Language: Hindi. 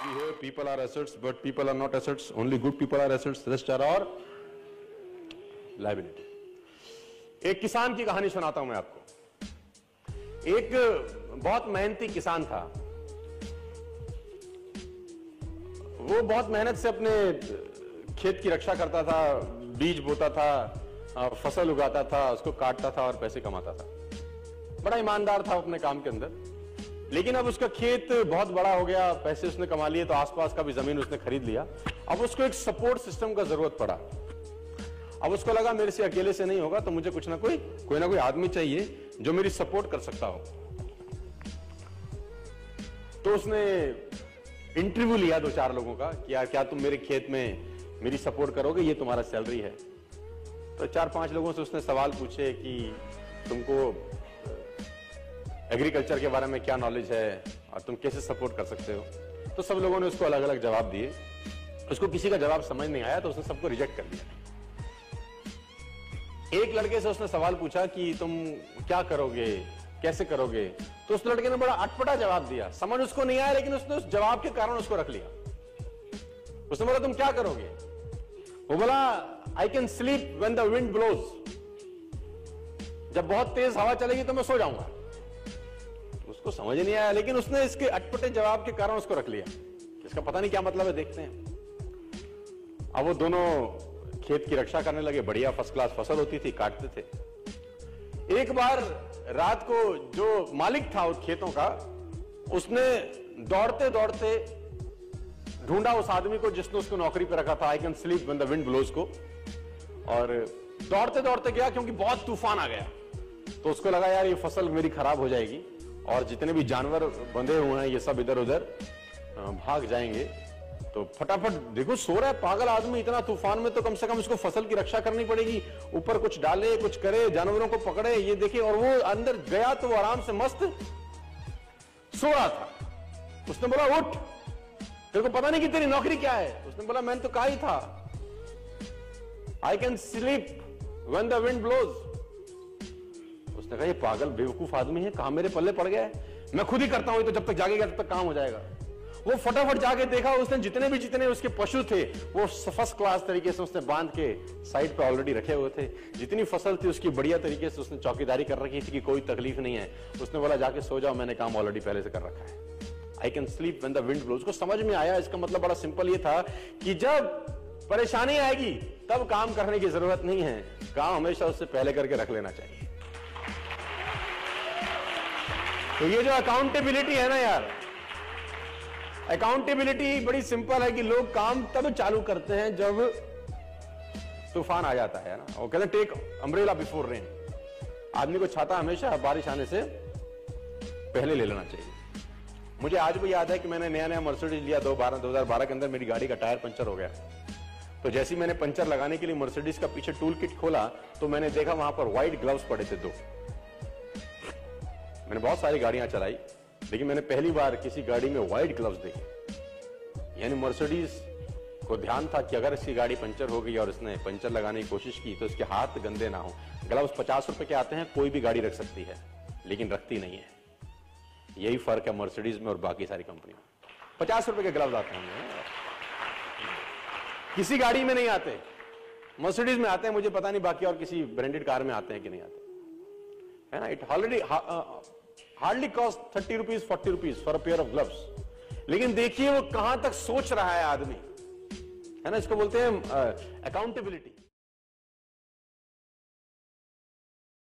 We hear people are assets, but people are not assets. Only good people are assets. Rest are all liability. एक किसान की कहानी सुनाता हूं मैं आपको। एक बहुत मेहनती किसान था। वो बहुत मेहनत से अपने खेत की रक्षा करता था, बीज बोता था, फसल उगाता था, उसको काटता था और पैसे कमाता था। बड़ा ईमानदार था अपने काम के अंदर। लेकिन अब उसका खेत बहुत बड़ा हो गया, पैसे उसने कमा लिए, तो आसपास का भी जमीन उसने खरीद लिया। अब उसको एक सपोर्ट सिस्टम का जरूरत पड़ा। अब उसको लगा मेरे से अकेले से नहीं होगा, तो मुझे कुछ ना कोई आदमी चाहिए जो मेरी सपोर्ट कर सकता हो। तो उसने इंटरव्यू लिया 2-4 लोगों का कि यार क्या तुम मेरे खेत में मेरी सपोर्ट करोगे, ये तुम्हारा सैलरी है। तो 4-5 लोगों से उसने सवाल पूछे कि तुमको एग्रीकल्चर के बारे में क्या नॉलेज है और तुम कैसे सपोर्ट कर सकते हो। तो सब लोगों ने उसको अलग अलग जवाब दिए। उसको किसी का जवाब समझ नहीं आया, तो उसने सबको रिजेक्ट कर दिया। एक लड़के से उसने सवाल पूछा कि तुम क्या करोगे, कैसे करोगे। तो उस लड़के ने बड़ा अटपटा जवाब दिया, समझ उसको नहीं आया, लेकिन उसने उस जवाब के कारण उसको रख लिया। उसने बोला तुम क्या करोगे। वो बोला I can sleep when the wind blows. जब बहुत तेज हवा चलेगी तो मैं सो जाऊंगा। उसको समझ नहीं आया, लेकिन उसने इसके अटपटे जवाब के कारण उसको रख लिया। इसका पता नहीं क्या मतलब है, देखते हैं। अब वो दोनों खेत की रक्षा करने लगे। बढ़िया फर्स्ट क्लास फसल होती थी, काटते थे। एक बार रात को जो मालिक था उस खेतों का, उसने दौड़ते दौड़ते ढूंढा उस आदमी को जिसने उसको नौकरी पे रखा था, I can sleep when the wind blows को। और दौड़ते दौड़ते गया क्योंकि बहुत तूफान आ गया। तो उसको लगा यार ये फसल मेरी खराब हो जाएगी और जितने भी जानवर बंधे हुए हैं ये सब इधर उधर भाग जाएंगे। तो फटाफट देखो, सो रहा है पागल आदमी इतना तूफान में, तो कम से कम इसको फसल की रक्षा करनी पड़ेगी। ऊपर कुछ डाले, कुछ करे, जानवरों को पकड़े, ये देखे। और वो अंदर गया तो वो आराम से मस्त सो रहा था। उसने बोला उठ, तेरे को पता नहीं कि तेरी नौकरी क्या है। उसने बोला मैंने तो कहा ही था I can sleep when the wind blows. उसने कहा ये पागल बेवकूफ आदमी है, कहां मेरे पल्ले पड़ गया है, मैं खुद ही करता हूं, तो जब तक जागेगा तब तक काम हो जाएगा। वो फटाफट जाके देखा, उसने जितने उसके पशु थे वो फर्स्ट क्लास तरीके से उसने बांध के साइड पे ऑलरेडी रखे हुए थे। जितनी फसल थी उसकी बढ़िया तरीके से उसने चौकीदारी कर रखी थी कि कोई तकलीफ नहीं है। उसने बोला जाके सो जाओ, मैंने काम ऑलरेडी पहले से कर रखा है। I can sleep when the wind blows. उसको समझ में आया, इसका मतलब बड़ा सिंपल ये था कि जब परेशानी आएगी तब काम करने की जरूरत नहीं है, काम हमेशा उससे पहले करके रख लेना चाहिए। तो ये जो अकाउंटेबिलिटी है ना यार, अकाउंटेबिलिटी बड़ी सिंपल है कि लोग काम तब चालू करते हैं जब तूफान आ जाता है ना। वो कहते हैं टेक अम्ब्रेला बिफोर रेन। आदमी को छाता हमेशा बारिश आने से पहले ले लेना चाहिए। मुझे आज भी याद है कि मैंने नया नया मर्सिडीज लिया 2012 के अंदर। मेरी गाड़ी का टायर पंचर हो गया। तो जैसे ही मैंने पंचर लगाने के लिए मर्सिडीज का पीछे टूल किट खोला तो मैंने देखा वहां पर व्हाइट ग्लव्स पड़े थे 2। मैंने बहुत सारी गाड़ियां चलाई, लेकिन मैंने पहली बार किसी गाड़ी में व्हाइट ग्लव्स देखे। यानी मर्सिडीज को ध्यान था कि अगर इसकी गाड़ी पंचर हो गई और इसने पंचर लगाने की कोशिश की तो इसके हाथ गंदे ना हो। ग्लव्स 50 रुपए के आते हैं, कोई भी गाड़ी रख सकती है, लेकिन रखती नहीं है। यही फर्क है मर्सिडीज में और बाकी सारी कंपनी में। 50 रुपए के ग्लव्स आते हैं, किसी गाड़ी में नहीं आते। मर्सिडीज में आते हैं, मुझे पता नहीं बाकी और किसी ब्रांडेड कार में आते हैं कि नहीं आते, है ना। It already hardly cost 30 rupees 40 rupees for a pair of gloves. लेकिन देखिए वो कहां तक सोच रहा है आदमी, है ना। इसको बोलते हैं अकाउंटेबिलिटी।